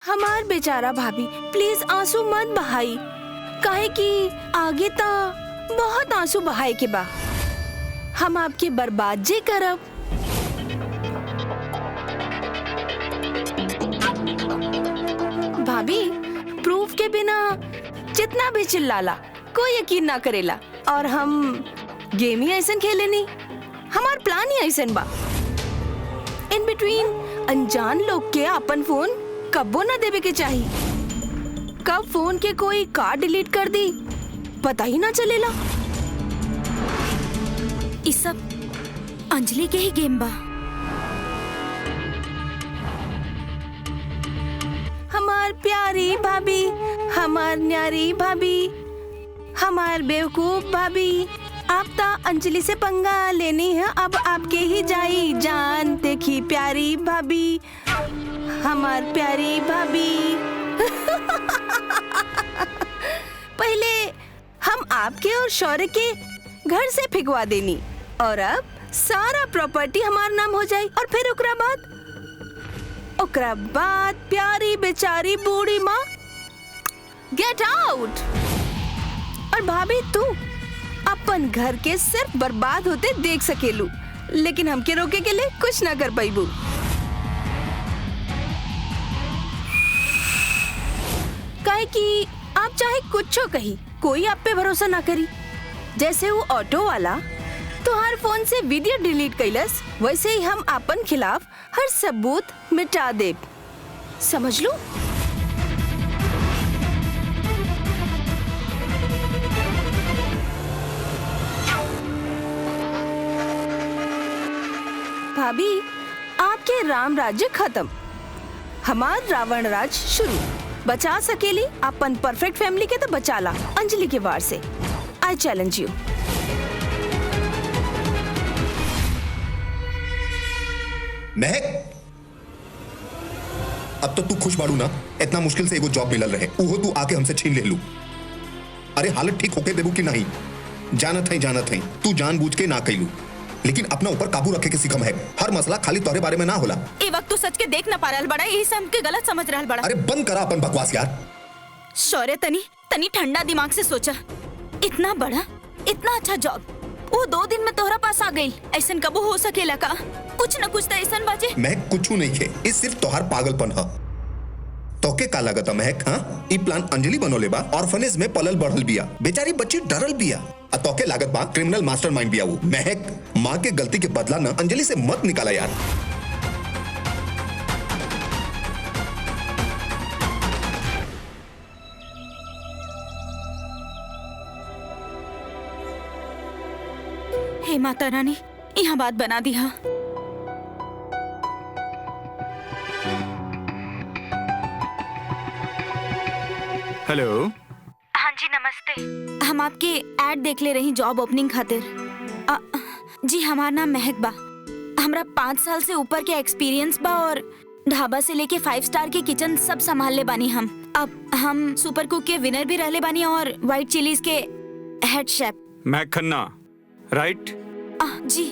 हमार बेचारा भाभी, प्लीज आंसू मत बहाई, काहे कि आगे ता बहुत आंसू बहाए के बा। हम आपके बर्बाद जे करब। भाभी, प्रूफ के बिना जितना भी चिल्लाला कोई यकीन ना करेला, और हम गेम ही ऐसन खेले नहीं, हमार प्लान ही ऐसन बा। इन बिटवीन अनजान लोग के अपन फोन कब्बो ना देवे के चाहिए। कब फोन के कोई कार्ड डिलीट कर दी पता ही ना चलेला। इस सब अंजलि के ही गेम बा। हमार प्यारी भाभी, हमार न्यारी भाभी, हमार बेवकूफ भाभी, आप ता अंजलि से पंगा लेनी है, अब आपके ही जाई जान। देखी प्यारी भाभी, हमार प्यारी भाभी। पहले हम आपके और शौर्य के घर से फिकवा देनी, और अब सारा प्रॉपर्टी हमार नाम हो जाई, और फिर ओकरा बाद प्यारी बेचारी बूढ़ी माँ गेट आउट। और भाभी, तू अपन घर के सिर्फ बर्बाद होते देख सकेलू, लेकिन हमके रोके के लिए कुछ ना कर पाईबू। काहे कि आप चाहे कुछ कही, कोई आप पे भरोसा ना करी। जैसे वो ऑटो वाला तुहार फोन से वीडियो डिलीट कैलस, वैसे ही हम अपन खिलाफ हर सबूत मिटा देब, समझ लो। भाभी, आपके राम राज्य खत्म, हमार रावण राज शुरू। बचा सकेली अपन परफेक्ट फैमिली के तो बचाला अंजलि के वार से। I challenge you. महक, अब तो तू खुश बाड़ू ना? इतना मुश्किल से एगो जॉब मिलल रहे, वो तू आके हमसे छीन ले लू। अरे हालत ठीक होके देबू कि नहीं? जानत है तू जानबूझ के ना कैलू, लेकिन अपना ऊपर काबू रखे के सीखम है। हर मसला खाली तोरे बारे में ना होला। ए वक्त तू सच के देख ना पा रहल बड़ा, यही से हमके गलत समझ रहल बड़ा। अरे बंद करा अपन बकवास यार। शौर्य, तनी ठंडा दिमाग से सोचा। इतना बड़ा, इतना अच्छा जॉब, वो 2 दिन में तोहरा पास आ गई। ऐसन कबो हो सकेला का? कुछ न कुछ तो ऐसन बाजे। मैं कुछ नहीं है, ये सिर्फ तोहार पागलपन है। तोके का लागत महक? हाँ, ई प्लान अंजलि बनोले बा, ऑर्फनेज में पलल बढ़ल बिया, बेचारी बच्ची डरल बिया। तोके लागत बा क्रिमिनल मास्टरमाइंड बिया वो। महक, माँ के गलती के बदला ना अंजलि से मत निकाला यार। हे माता रानी, यहाँ बात बना दी। हाँ, हेलो। हाँ जी, नमस्ते। हम आपके ऐड देख ले रही जॉब ओपनिंग खातिर। जी, हमारा नाम महक बा। हमरा 5 साल से ऊपर के एक्सपीरियंस बा, और ढाबा से लेके 5 स्टार के किचन सब संभाल ले बानी हम। अब हम सुपर कुक के विनर भी रहले बानी, और व्हाइट चिलीज के हेड शेफ। महक खन्ना, राइट? जी।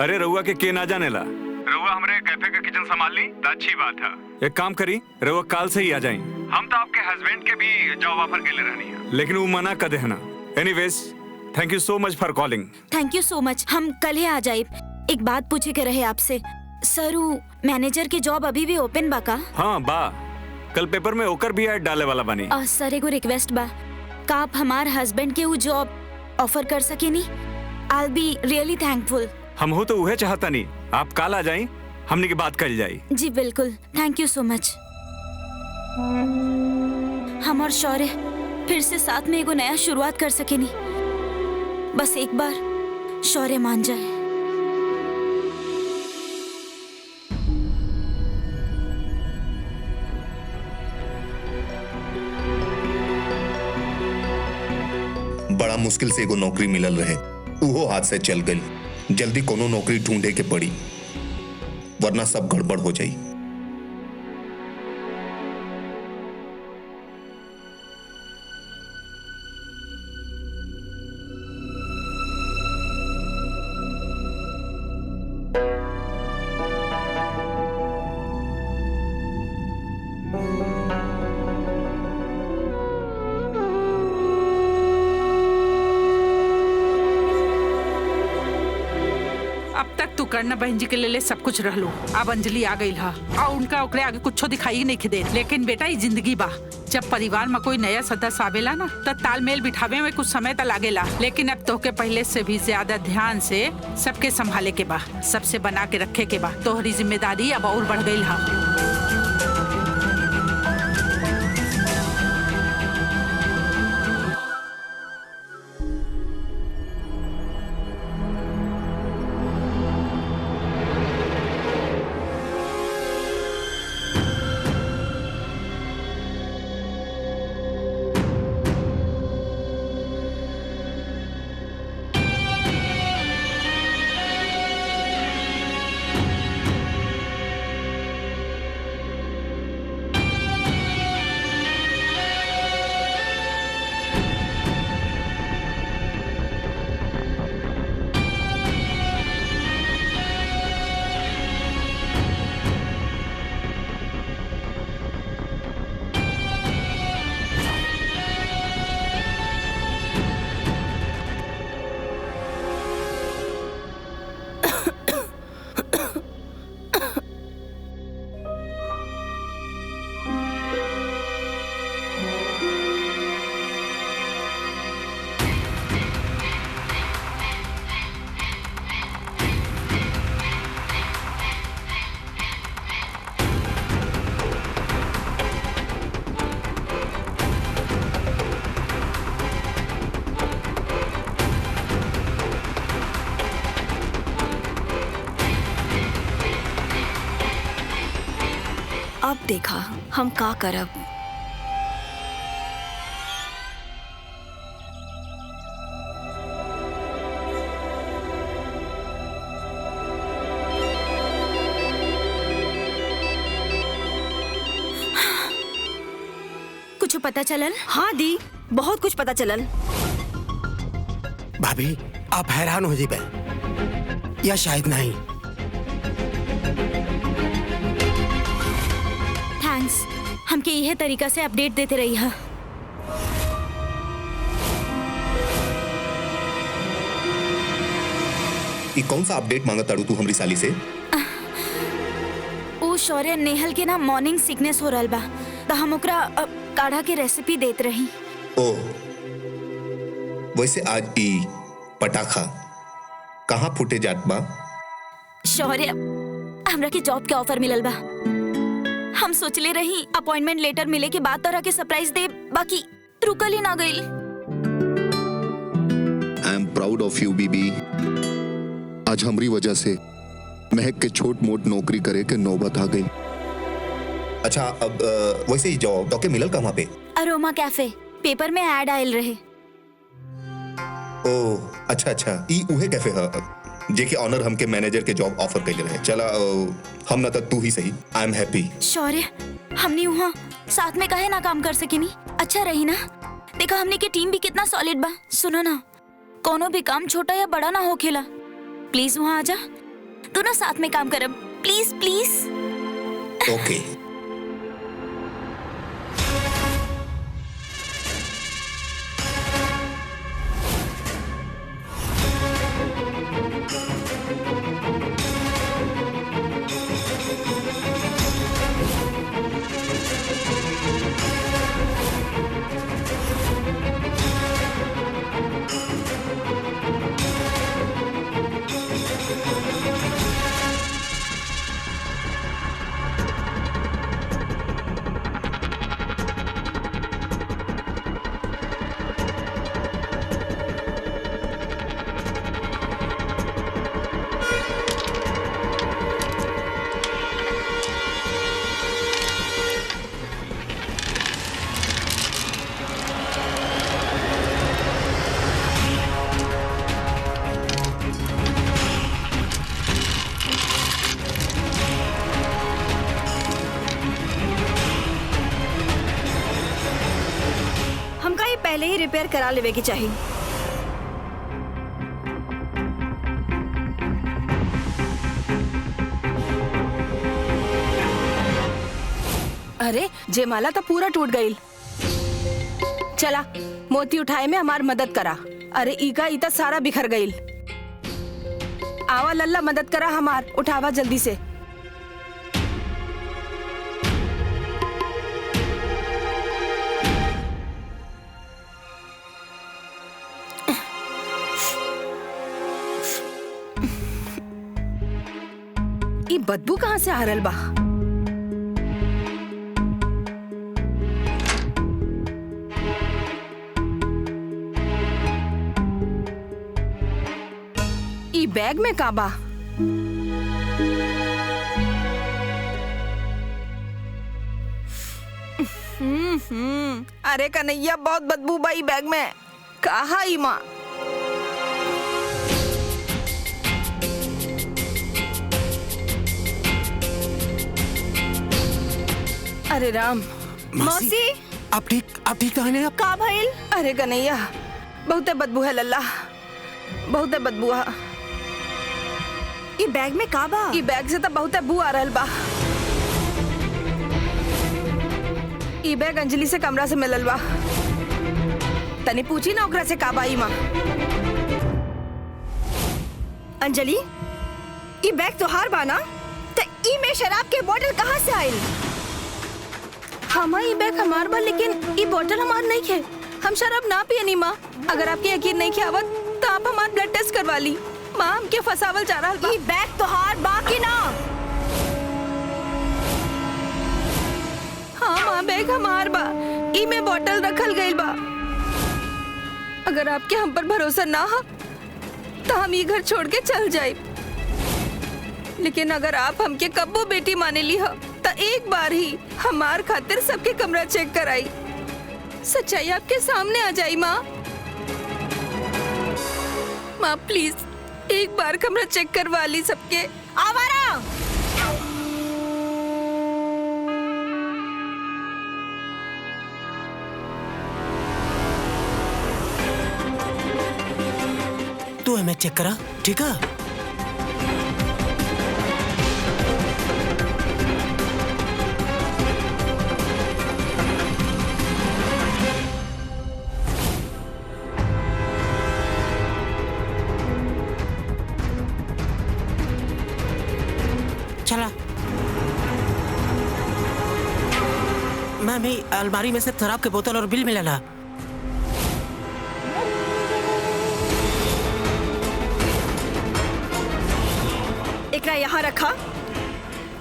अरे रउआ के ना जानेला? रउआ हमरे कैफे का किचन संभाल ली तो अच्छी बात है। एक काम करी, रउआ काल से ही आ जाई। हम तो आपके हस्बैंड के भी जॉब ऑफर के लिए रहनी है, लेकिन वो मना कर देना। Anyways, thank you so much for calling. Thank you so much. हम कल ही आ जाए। एक बात पूछे के रहे आपसे सर, मैनेजर की जॉब अभी भी ओपन बा का? हाँ बा, कल पेपर में ओकर भी ऐड डाले वाला बनी। सर, एगो रिक्वेस्ट बा, का आप हमार हस्बैंड के वो जॉब ऑफर कर सके नी? I will be really thankful. हम हो तो उहे चाहता नहीं, आप काल आ जाई, हमने की बात कर जाई। जी बिल्कुल, थैंक यू सो मच। हम और शौर्य फिर से साथ में एगो नया शुरुआत कर सके नी। बस एक बार शौर्य मान जाए। बड़ा मुश्किल से एगो नौकरी मिलल रहे, उहो हाथ से चल गई। जल्दी कोनो नौकरी ढूंढे के पड़ी, वरना सब गड़बड़ हो जाई। करना बहन जी के ले सब कुछ रह लो। अब अंजलि आ गई है और उनका ओकरे आगे कुछ दिखाई नहीं दे। लेकिन बेटा ये जिंदगी बा, जब परिवार में कोई नया सदस्य आवेला ना तो तालमेल बिठावे में कुछ समय तो लागेला। लेकिन अब तोहके पहले से भी ज्यादा ध्यान से सबके संभाले के बा, सबसे बना के रखे के बा। तोहरी जिम्मेदारी अब और बढ़ गई है। अब देखा हम का करब। कुछ पता चलल? हाँ दी, बहुत कुछ पता चलल। भाभी आप हैरान हो जीबे या शायद नहीं। थैंक्स, हमके यह तरीका से अपडेट देते रही है। ये कौन सा अपडेट मांगा ताड़ू तू हमरी साली से? ओ शौर्य, नेहल के ना मॉर्निंग सिकनेस हो रहल बा, तो हम ओकरा काढ़ा के रेसिपी देत रही। ओ वैसे आज ई पटाखा कहाँ फूटे जात बा? शौर्य, हमरा के जॉब के ऑफर मिलल बा। हम सोचले रही अपॉइंटमेंट लेटर मिले के बाद तोरा के सरप्राइज दे, बाकी रुकल ही ना गई। I am proud of you बीबी। आज हमारी वजह से महक के छोट मोट नौकरी करे के नौबत आ गई। अच्छा अब वैसे ही जॉब तो के मिलल कहाँ पे? अरोमा कैफे, पेपर में ऐड आयल रहे। ओ अच्छा, ई उहे कैफे है जेके ऑनर हमके मैनेजर के जॉब ऑफर कैले रहे। चला हम ना तक तू ही सही। I am happy. शौर्य, हमने वहाँ साथ में काहे ना काम कर सकेनी? अच्छा रही ना? देखा हमने की टीम भी कितना सॉलिड बा। सुनो ना, कोनो भी काम छोटा या बड़ा ना हो खेला, प्लीज वहाँ आजा, दोनों साथ में काम करब, प्लीज प्लीज। ओके। पहले ही रिपेयर करा लेवे की चाहिए। अरे जयमाला तो पूरा टूट गई। चला मोती उठाए में हमार मदद करा। अरे ईका इता सारा बिखर गई। आवा लल्ला मदद करा हमार, उठावा जल्दी से। ये बदबू कहाँ से आ रहल बा? ई बैग में का बा? अरे कन्हैया, बहुत बदबू बा ई बैग में। कहा ई माँ? अरे राम। मौसी आप ठीक तो है ना? का भइल? अरे कन्हैया, बहुते बदबू है लल्ला, बहुते बदबू है। ये बैग में का बा? ई बैग से तो बहुते बू आ रहल बा। ई बैग अंजलि से कमरा से मिलल बा। तनी पूछी ना ओकरा से का बा ई माँ। अंजलि, ये बैग तोहार बा ना? तो ई में शराब के बोतल कहाँ से आइल? हाँ, ये बैग हमार बा, लेकिन ये बोतल हमार नहीं है। हम शराब ना पिए नी माँ। अगर आपके यकीन नहीं किया आवत तो आप हमार ब्लड टेस्ट करवा ली। माँ, हमके फसावल जा रहा बा। ये बैग तोहार बा कि ना? हाँ माँ, बैग हमार बा। ई में बोतल रखल गइल बा। अगर आपके हम पर भरोसा ना हो तो हम ये घर छोड़ के चल जाए, लेकिन अगर आप हमके कब्बो बेटी माने ली हो तो एक बार ही हमार खातिर सबके कमरा चेक कराई। सच्चाई आपके सामने आ जाई माँ। माँ प्लीज एक बार कमरा चेक करवा ली सबके। आवारा! तू हमें चेक करा, ठीक है? चला, मैं भी अलमारी में से शराब के बोतल और बिल मिला ला। एकरा यहाँ रखा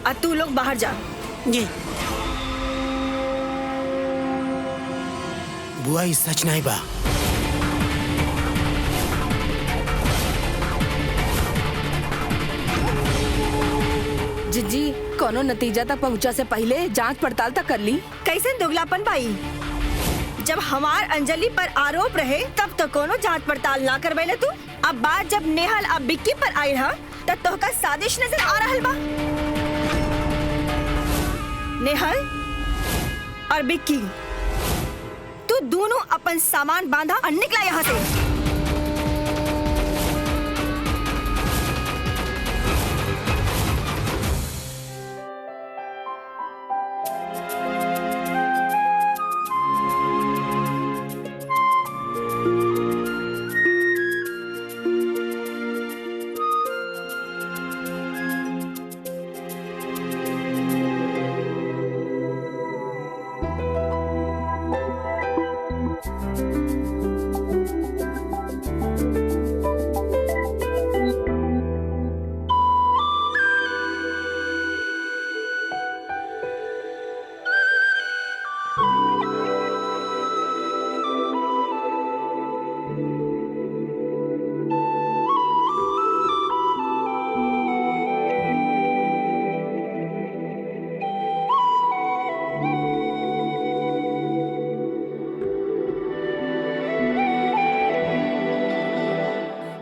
और तू लोग बाहर जा। जी बुआ, ई सच नहीं बा। जिज्जी, कोनो नतीजा तक पहुँचा से पहले जांच पड़ताल तक कर ली। कैसे दुगलापन पाई? जब हमार अंजलि पर आरोप रहे तब तो कोनो जांच पड़ताल ना करवेले तू। अब बात जब नेहल अब बिक्की पर आई है तब तोहका साजिश नजर आ रहल बा। नेहल और बिक्की, तू दोनों अपन सामान बांधा और निकला यहाँ से।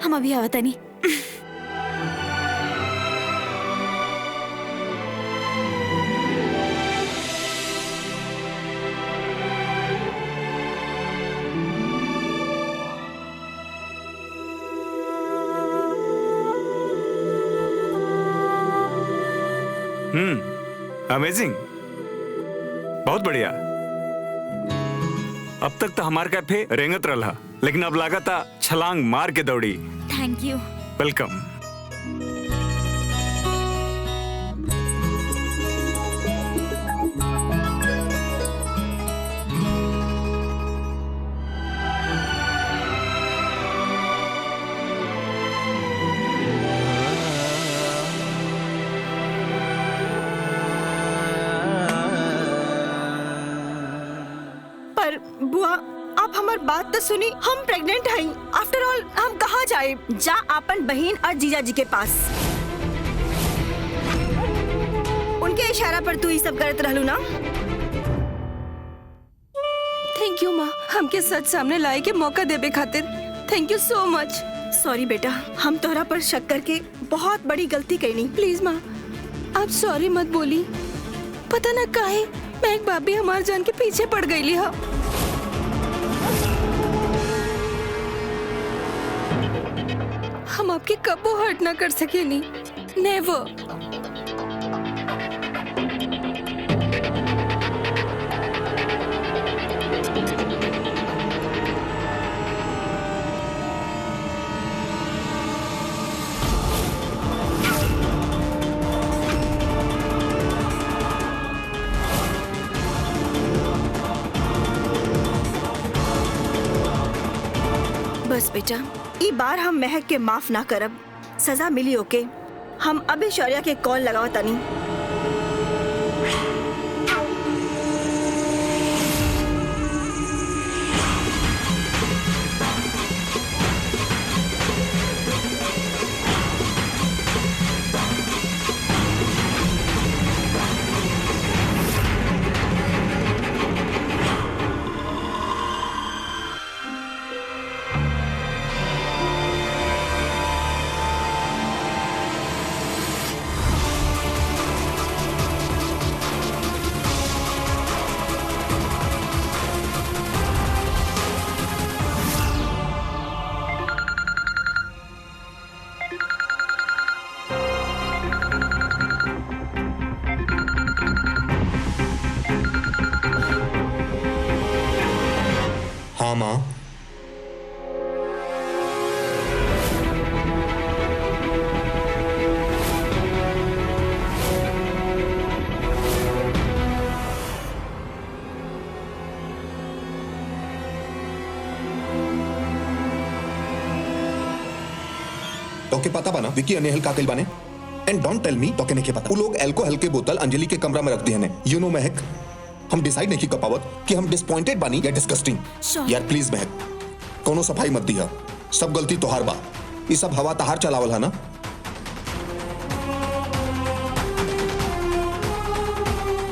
हम अभी आवता नहीं। अमेजिंग, बहुत बढ़िया। अब तक तो हमार कैफे रेंगत रहा, लेकिन अब लागता छलांग मार के दौड़ी। Thank you. वेलकम। पर बुआ आप हमार बात तो सुनी, हम प्रेग्नेंट हई। आफ्टर ऑल हम कहाँ जाए? जा अपन बहन और जीजा जी के पास। उनके इशारा पर तू ही सब करत रहलू ना। थैंक यू माँ, हमके सच सामने लाए के मौका देवे खातिर। Thank you so much. Sorry बेटा, हम तोहरा पर शक करके बहुत बड़ी गलती कईनी। प्लीज माँ, आप सॉरी मत बोली। पता न काहे मैं एक भाभी हमार जान के पीछे पड़ गई हा। हम आपके कबो हर्ट ना कर सके नी, नेवर। बस बेटा, ई बार हम महक के माफ ना करब। सजा मिली ओके। हम अभी शौर्या के कॉल लगावा तनी। हाँ माँ। तोके पता बना विकी अनेहल का बाने? एंड डोंट टेल मी तोके नहीं पता। वो लोग अल्कोहल के बोतल अंजलि के कमरा में रख दिए ने। यू नो महक, हम डिसाइड नहीं कर पावत कि हम डिसअपॉइंटेड बानी या डिस्गस्टिंग। यार प्लीज महक, कोनो सफाई मत दिया। सब गलती तोहार बा। ये सब हवा तहार चलावल है ना।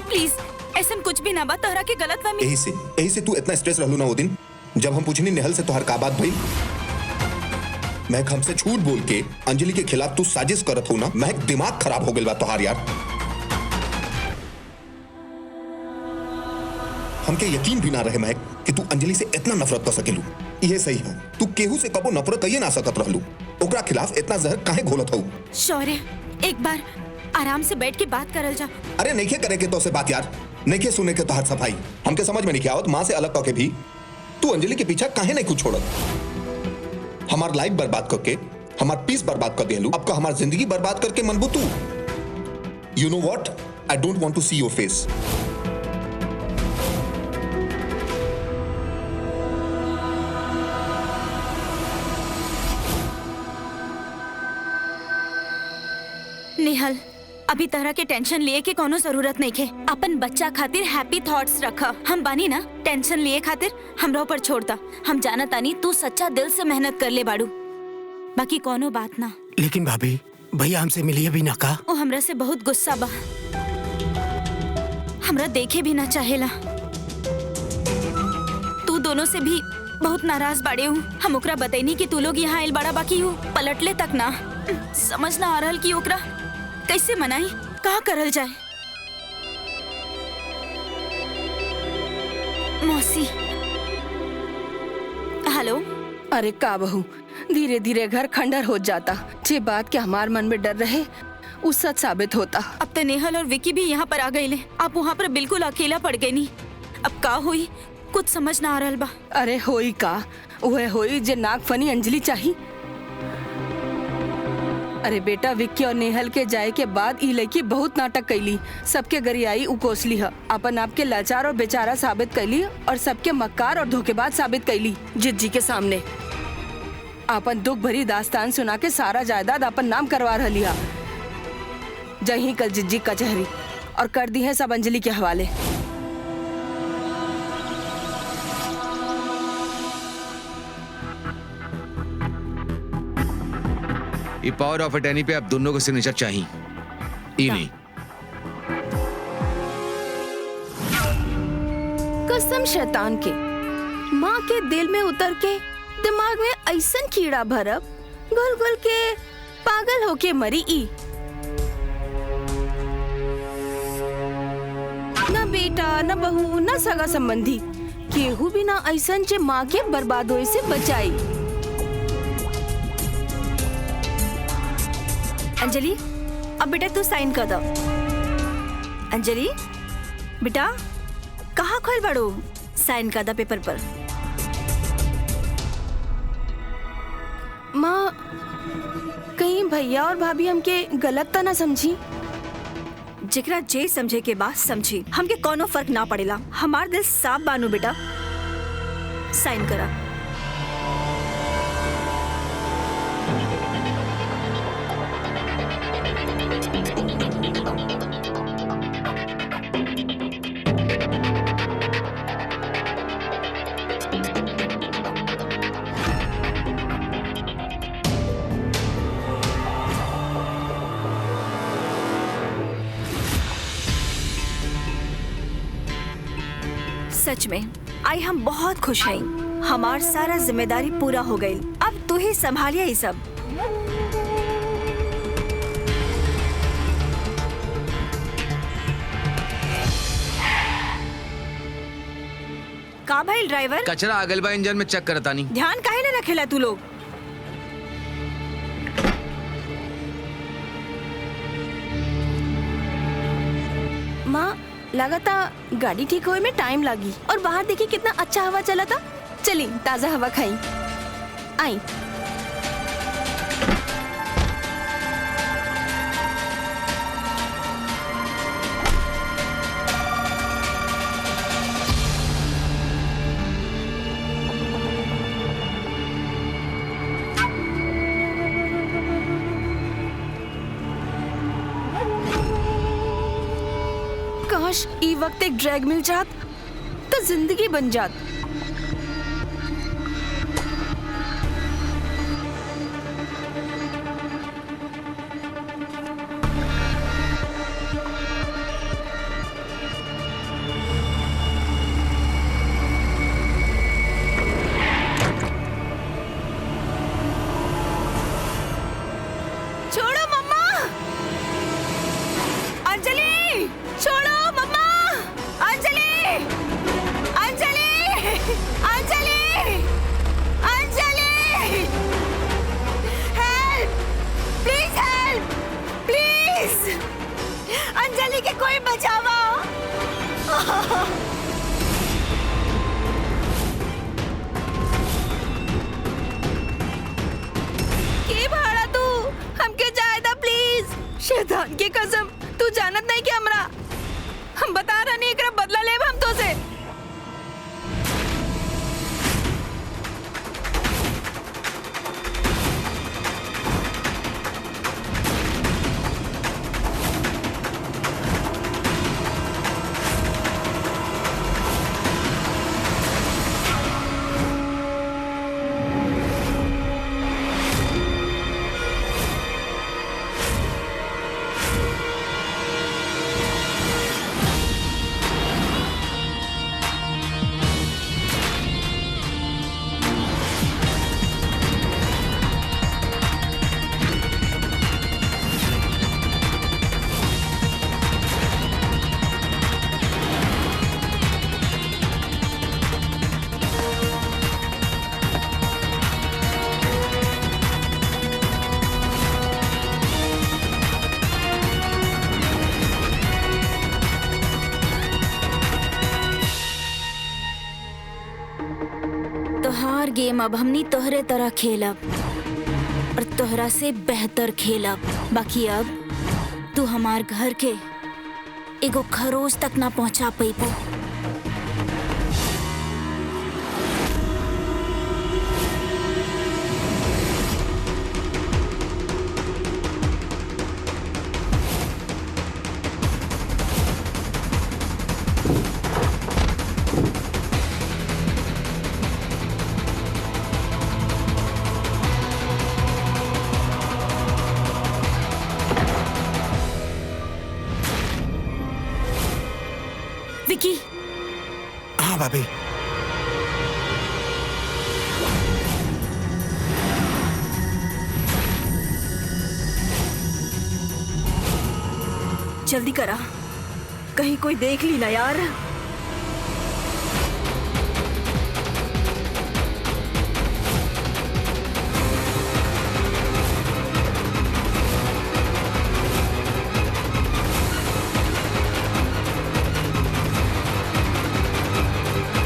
प्लीज ऐसा कुछ भी ना बा, तोहरा के गलत फहमी। यही से तू इतना स्ट्रेस रहलू ना वो दिन जब हम पूछनी नेहल से तोहार का बात भई। महक, हमसे झूठ बोल के अंजलि के खिलाफ तू साजिश करत हो ना। महक, दिमाग खराब हो गइल बा तोहार यार। हमके यकीन भी ना रहे महक कि तू अंजलि से इतना नफरत कर सकेलू। ये सही है, तू केहू से कबो नफरत कहिए ना सकत रहलू। ओकरा खिलाफ इतना जहर काहे घोलत हो? शौर्य, एक बार आराम से बैठ के बात करल जा। अरे नहीं करे के तो से बात यार, नहीं सुने के तोहार सफाई हमके समझ में नहीं आवत। माँ से अलग करके भी तू अंजलि के पीछा काहे नहीं कुछ छोड़त? हमार लाइफ बर्बाद करके हमार पीस बर्बाद कर देलू। अब का हमार जिंदगी बर्बाद करके मनबू तू? You know what, I don't want to see your face. Nehal, अभी तरह के टेंशन लिए के कोनो जरूरत नहीं है। अपन बच्चा खातिर हैप्पी थॉट्स रखा। हम बानी ना, टेंशन लिए खातिर हमरा ऊपर छोड़ता। हम जाना तानी तू सच्चा दिल से मेहनत कर ले बाड़ू, बाकी कोनो बात ना। लेकिन भाभी, भैया हमसे मिलिए भी ना का। वो हमरा से बहुत गुस्सा बा, हमरा देखे भी ना चाहेला। तू दोनों से भी बहुत नाराज बाड़े हूँ। हम ओकरा बतैनी कि तू लोग यहाँ आइल बड़ा, बाकी हूँ पलटले तक ना। समझ ना आ रहल कि ओकरा कैसे मनाई, कहाँ करल जाए। मौसी, हेलो। अरे का बहू, धीरे धीरे घर खंडर हो जाता। जे बात के हमार मन में डर रहे वो सच साबित होता। अब तो नेहल और विकी भी यहाँ पर आ गए ले। आप वहाँ पर बिल्कुल अकेला पड़ गई नहीं। अब का हुई कुछ समझ ना आ रहल बा। अरे होई का, वह होई जे नाग फनी अंजलि चाही। अरे बेटा, विक्की और नेहल के जाए के बाद ई लड़की बहुत नाटक कैली। सबके गरियाई उकोसली है, अपन आप के लाचार और बेचारा साबित कैली और सबके मक्कार और धोखेबाज साबित कैली जिज्जी के सामने। अपन दुख भरी दास्तान सुना के सारा जायदाद अपन नाम करवा रही है। जही कल जिज्जी कचहरी और कर दी है सब अंजलि के हवाले। ये पावर ऑफ अटर्नी पे आप दोनों को सिग्नेचर चाहिए। ई नहीं। कसम शैतान के, माँ के दिल में उतर के दिमाग में ऐसन कीड़ा भरब, घुल घुल के पागल होके मरी ई। न बेटा, न बहू, न सगा संबंधी, केहू भी ना ऐसन जे माँ के बर्बाद होए से बचाई। अंजलि, अब बेटा तू साइन कर दो। अंजलि बेटा, कहाँ खोल बड़ो? साइन कर दो पेपर पर। माँ, कहीं भैया और भाभी हमके गलत तो ना समझी? जिकरा जे समझे के बाद समझी, हमके कोनो फर्क ना पड़ेला। हमार दिल साफ बानू बेटा, साइन करा। सच में आई हम बहुत खुश हैं। हमार सारा जिम्मेदारी पूरा हो गई। अब तू ही संभालिए ये सब। का भाई ड्राइवर? कचरा अगल बा इंजन में चेक करता नहीं। ध्यान काहे ना रखेला तू लोग? माँ, लगाता गाड़ी ठीक होए में टाइम लगी और बाहर देखिए कितना अच्छा हवा चला था। चली ताजा हवा खाई। आई। काश ई वक्त एक ड्रैग मिल जात तो जिंदगी बन जात। छोड़ो मम्मा, अंजलि, छोड़ो mamma, Anjali, Anjali, Anjali, Anjali, help, please help, please, Anjali के कोई बचावा। के भाड़ा तू हमके जाए दा प्लीज। शैतान की कसम, तू जानत नहीं कि हमरा हम बता रहा नहीं एकरा बदला लेब हम तो से। तोहार गेम अब हमनी तोहरे तरह खेलब और तोहरा से बेहतर खेलब। बाकी अब तू हमार घर के एगो खरोच तक ना पहुंचा पैबो। भाभी। जल्दी करा, कहीं कोई देख ली ना यार।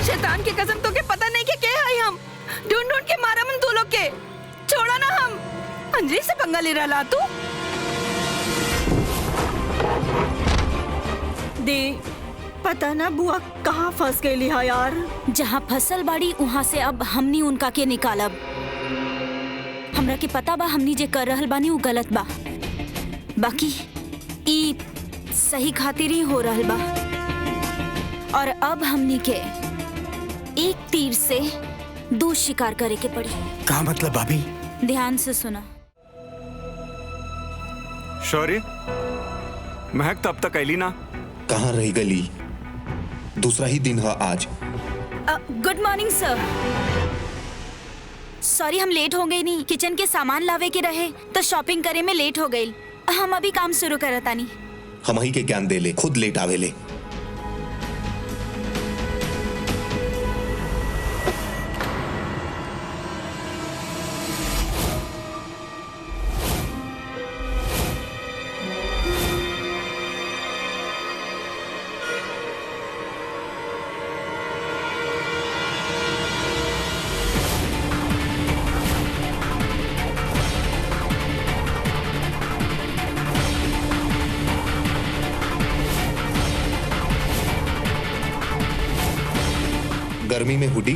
शैतान की कसम, तो के पता नहीं कि क्या है हम ढूंढ ढूंढ के मारा मन तू लोग के। छोड़ा ना हम। अंजलि से पंगा ले रहा तू। दी पता ना बुआ कहाँ फंस गई है यार। जहाँ फसल बाड़ी वहाँ से अब हमनी उनका के निकालब। हमरा के पता बा हमनी जे कर रहल बानी वो गलत बा, बाकी ई सही खातिर ही हो रहल बा। और अब हमनी के एक तीर से दो शिकार करे के पड़ी। का मतलब भाभी? ध्यान से सुना। शौर्य, महक तब तक ऐली ना? कहाँ रही गली? दूसरा ही दिन है आज। गुड मॉर्निंग सर। सॉरी हम लेट हो गई। नहीं, किचन के सामान लावे के रहे तो शॉपिंग करे में लेट हो गई। हम अभी काम शुरू करतानी। हम ही के ज्ञान दे ले, खुद लेट आवे ले। गर्मी में हुडी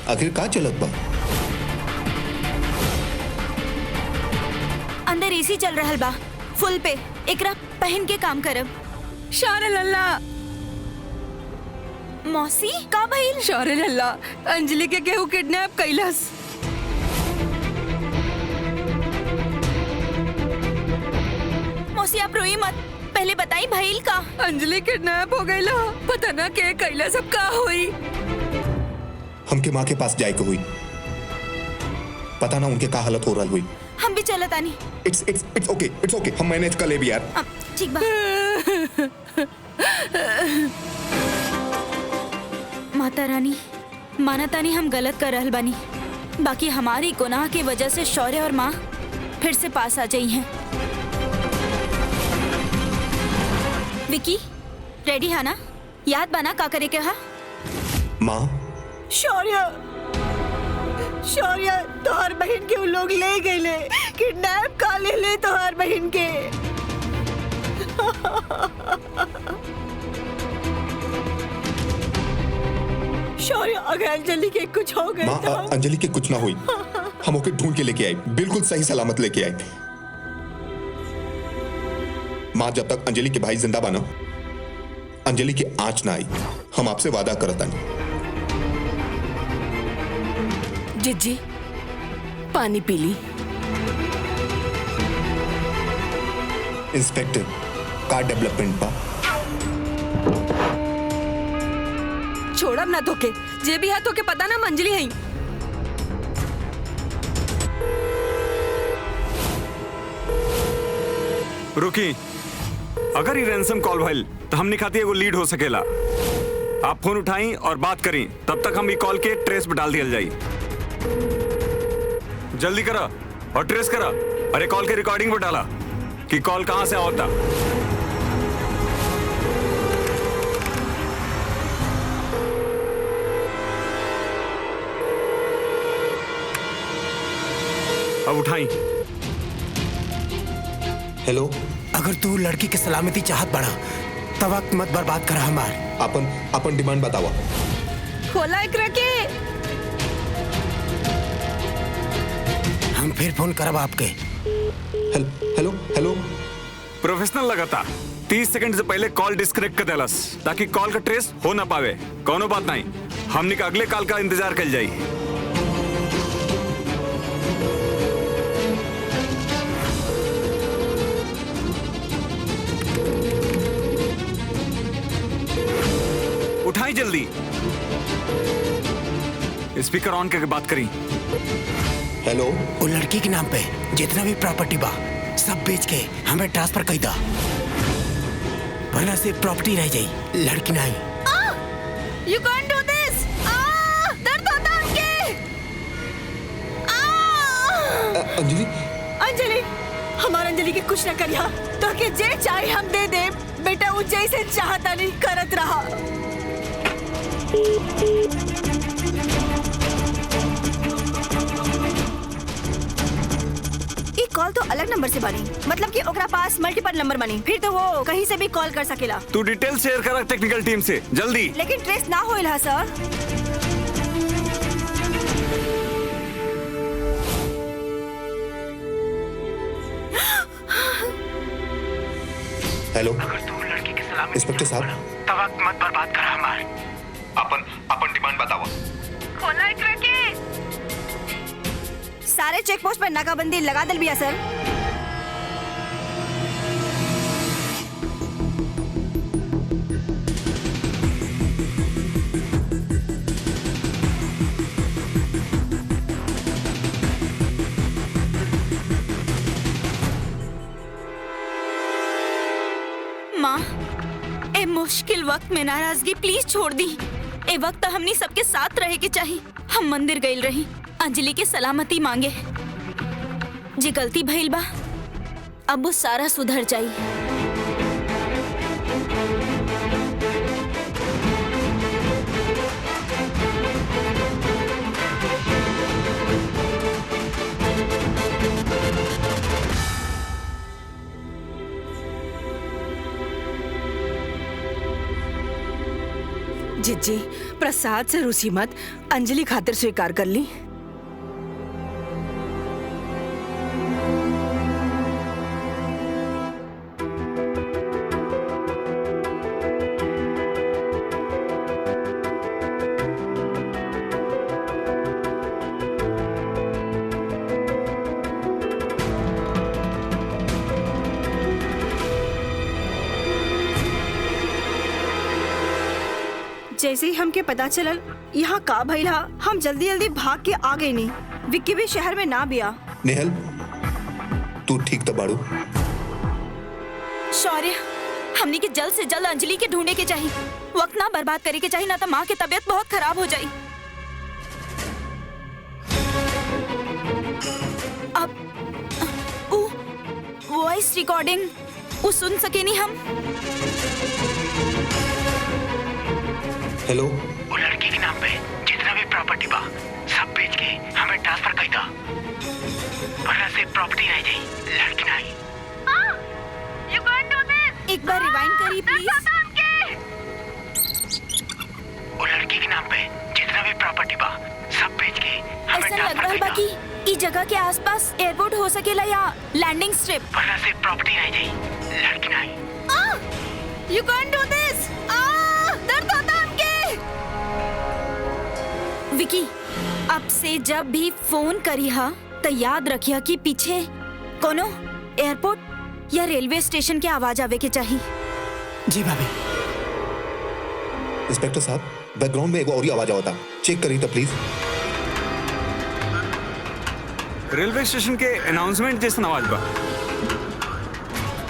आखिर का चलत बा? अंदर एसी चल रहल बा फुल पे। एकरा पहन के काम करब। शौर्य लल्ला, मौसी का भइल? शौर्य लल्ला, अंजलि के केहू किडनैप कैलस। मौसी आप रोई मत, पहले बताई भइल का? अंजलि किडनैप हो गई ला। पता ना के कैला सब का हुई। हमके माँ के पास जाए के हुई। पता ना उनके का हालत हो रहा हुई। हम भी चलत आनी। इट्स ओके, हम मैनेज कर ले भी यार। अब ठीक बा। माता रानी, माना तानी हम गलत कर रहल बानी, बाकी हमारी गुनाह की वजह से शौर्य और माँ फिर से पास आ जाई हैं। विकी रेडी है ना? याद बना का करे के हा? माँ, शौर्य तोहर बहन के वो लोग ले गए ले, किडनैप का ले तोहर बहन के। शौर्य अगर अंजलि के कुछ हो गए माँ, तो अंजलि के कुछ ना हुई। हम ओके ढूंढ के लेके आए, बिल्कुल सही सलामत लेके आए। माँ, जब तक अंजलि के भाई जिंदा बना, अंजलि की आंच ना आई। हम आपसे वादा करता नहीं। जिज्जी, पानी पी ली। इंस्पेक्टर, कार डेवलपमेंट पा छोड़ब ना तोके, जे भी है तोके पता ना मंजली है। रुकी, अगर ये रैंसम कॉल भइल तो हमने खाती एगो लीड हो सकेला। आप फोन उठाई और बात करी, तब तक हम ये कॉल के ट्रेस पे डाल दिया जाई। जल्दी करा और ट्रेस करा। अरे कॉल के रिकॉर्डिंग पे डाला कि कॉल कहां से होता। अब उठाई। हेलो, अगर तू लड़की की सलामती चाहत बड़ा तो वक्त मत बर्बाद करा हमार। अपन डिमांड बतावा। खोला एकरा के। हम फिर फोन करब आपके। हेलो। प्रोफेशनल लगाता 30 सेकंड से पहले कॉल डिस्कनेक्ट कर देलस, ताकि कॉल का ट्रेस हो ना पावे। कोनो बात नहीं, हमने का अगले कॉल का इंतजार कर जाई। उठाई जल्दी। स्पीकर ऑन करके बात करी। हेलो। वो लड़की के नाम पे जितना भी प्रॉपर्टी बा सब बेच के हमें ट्रांसफर कर दा, वरना सिर्फ प्रॉपर्टी रह जाई, लड़की नहीं। You can't do this! दर्द होता है उनके! अंजलि। अंजलि, हमार अंजलि के कुछ न करिया, तो के जे चाहे हम दे दे। बेटा वो जैसे चाहता नहीं करत रहा। एक कॉल तो अलग नंबर से बनी, मतलब कि ओकरा पास मल्टीपल नंबर बनी, फिर तो वो कहीं से भी कॉल कर सकेला। तू डिटेल शेयर करा टेक्निकल टीम से जल्दी। लेकिन ट्रेस ना होइल हा सर। हेलो। अगर तू लड़की के सलाम इंस्पेक्टर साहब। तब वक्त मत बर्बाद कर हमार। अपन डिमांड बतावा। खोला एकरा के। सारे चेक पोस्ट पर नाकाबंदी लगा दल बिया सर। माँ, ए मुश्किल वक्त में नाराजगी प्लीज छोड़ दी। ए वक्त हमनी सबके साथ रहे के चाहिए। हम मंदिर गइल रही, अंजलि के सलामती मांगे। जी गलती भइल बा, अब वो सारा सुधर जाई। जिज्जी, प्रसाद से रूसी मत, अंजलि खातिर स्वीकार कर ली। जैसे ही हमके पता चलल यहाँ का भइल हा, हम जल्दी जल्दी भाग के आ गए नहीं। विक्की भी शहर में ना बिया। नेहल, तू ठीक तो बाड़ू? शौर्य, हमनी के जल्द से जल्द अंजलि के ढूंढे के चाहिए। वक्त ना बर्बाद करे के चाहिए, ना तो माँ की तबीयत बहुत खराब हो जाई। अब वॉइस रिकॉर्डिंग वो सुन सके नहीं हम। हेलो। वो लड़की के नाम पे जितना भी प्रॉपर्टी बा सब बेच के हमें ट्रांसफर कर दा, वरना सिर्फ प्रॉपर्टी रह जाई, लड़की नहीं। You can't do this! एक बार रिवाइंड करी प्लीज। वो लड़की के नाम पे जितना भी प्रॉपर्टी बा सब बेच के हमें ऐसा लग ट्रांसफर रहा कर बा दा, कि इस जगह के आसपास एयरपोर्ट हो सकेला या लैंडिंग स्ट्रिप। वरना सिर्फ प्रॉपर्टी रह जाई, लड़की नहीं। You can't do this! दर्द होता है उनके! विकी, अब से जब भी फोन करी हा तो याद रखिया कि पीछे कोनो एयरपोर्ट या रेलवे स्टेशन के आवाज आवे के चाहिए। जी भाभी। इंस्पेक्टर साहब, बैकग्राउंड में एक और आवाज आवता, चेक करी तो प्लीज। रेलवे स्टेशन के अनाउंसमेंट जैसन आवाज बा।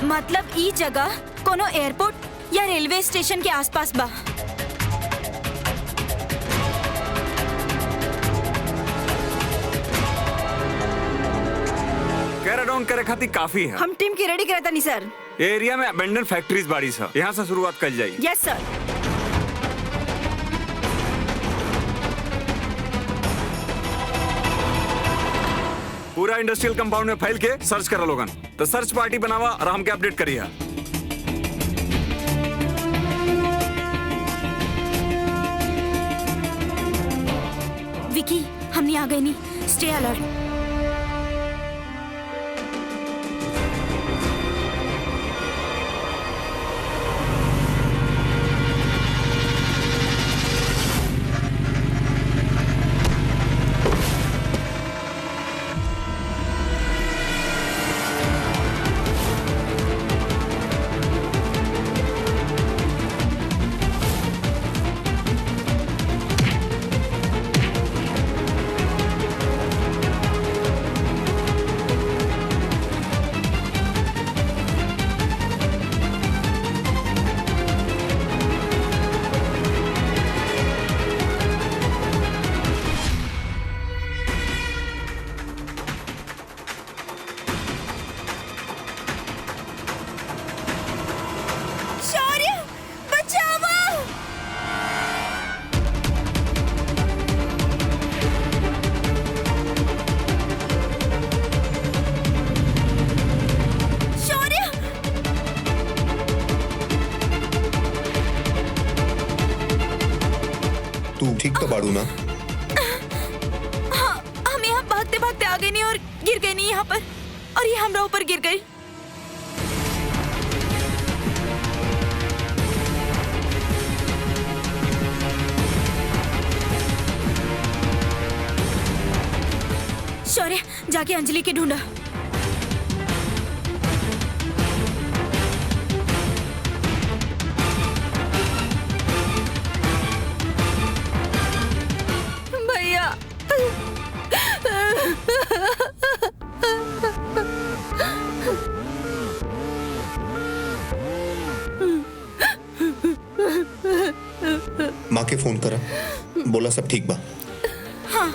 मतलब ई जगह कोनो एयरपोर्ट या रेलवे स्टेशन के आसपास बा। कैराडाउन करे खातिर काफी है। हम टीम की रेडी करता नहीं सर। ये एरिया में अबेंडन फैक्ट्रीज बाड़ी सा, यहाँ से शुरुआत कर जाए। यस सर। पूरा इंडस्ट्रियल कंपाउंड में फैल के सर्च करा लोगन, तो सर्च पार्टी बनावा और हमके अपडेट करिए। विकी, हमने आ गए नहीं, स्टे अलर्ट। तू ठीक तो बाड़ू ना? हाँ, हम यहाँ भागते भागते आ गए नहीं और गिर गए नहीं यहाँ पर, और ये हमरा ऊपर गिर गई। शौर्य, जाके अंजलि के ढूंढा। भैया माँ के फोन करा, बोला सब ठीक बा। हाँ।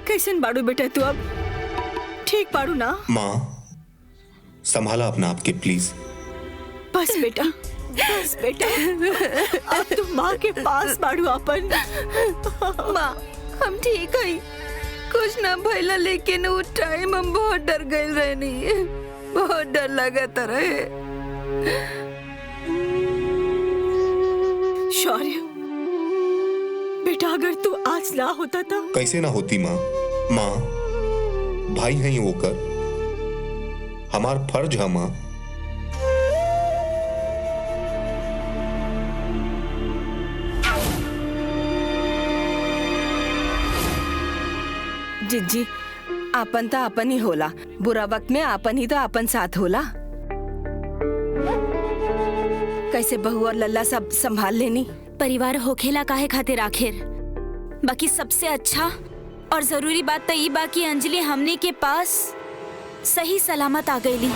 कैसन बाड़ू बेटा तू अब? ठीक बाड़ू ना? माँ संभाला अपना आपके प्लीज। बस बेटा, बस बेटा, अब तू माँ के पास बाड़ू अपन। माँ हम ठीक है, कुछ ना भइला, लेकिन वो टाइम हम बहुत डर गए रहनी, बहुत डर लगत रहे। शौर्य बेटा, अगर तू आज ना होता था। कैसे ना होती माँ? माँ भाई हैं वो कर, हमार फर्ज है माँ। जिज्जी आपन तो आपन ही होला, बुरा वक्त में आपन ही तो आपन साथ होला। कैसे बहू और लल्ला सब संभाल लेनी। परिवार होखेला काहे खातिर आखिर। बाकी सबसे अच्छा और जरूरी बात तो ये बा कि अंजलि हमने के पास सही सलामत आ गईली।